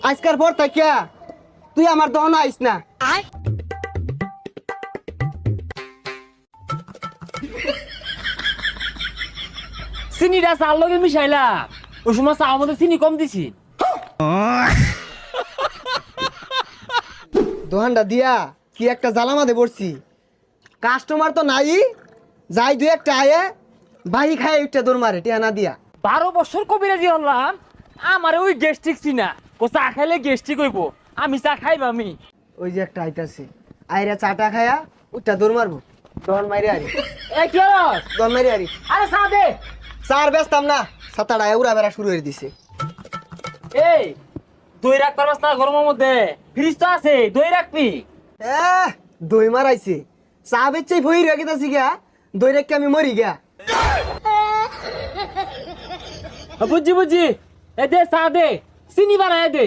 আজকার পর থাকিয়া তুই আমার দহন আইস না। চিনিটা চার লগে মিশাইলা ওই সময় চা মধ্যে চিনি কম দিছি। দোহানটা দিয়া কি একটা জ্বালামাতে পড়ছি, কাস্টমার তো নাই, যাই দুই একটা আয়ে বাহি খায় একটা দৌড় মারে টিয়া না দিয়া। 12 বছর কবিরাজি হলাম, আমার ওই গ্যাস্ট্রিক চিনা ও চা খাইলে গ্যাস্ট্রিক হইব, আমি চা খাইব আমি। ওই যে একটা আইতাছে আইরা চাটা খায়া ওইটা দৌড় মারবো, দহন মারি আরি, এই কি হলো? দহন মারি আরি। আরে চা দে। চার ব্যস্তাম না, সাতাটা উড়া বেড়া শুরু হয়ে দিছে। এই দই রাখতে পারবাস না গরমের মধ্যে? ফ্রিজ তো আছে, দই রাখবি। দই মারাইছে, চা বেচে ভই রেখে দিছি গা, দই রেখে আমি মরি গা। বুঝছি বুঝছি, এ দে চা দে, চিনি বানায় দে।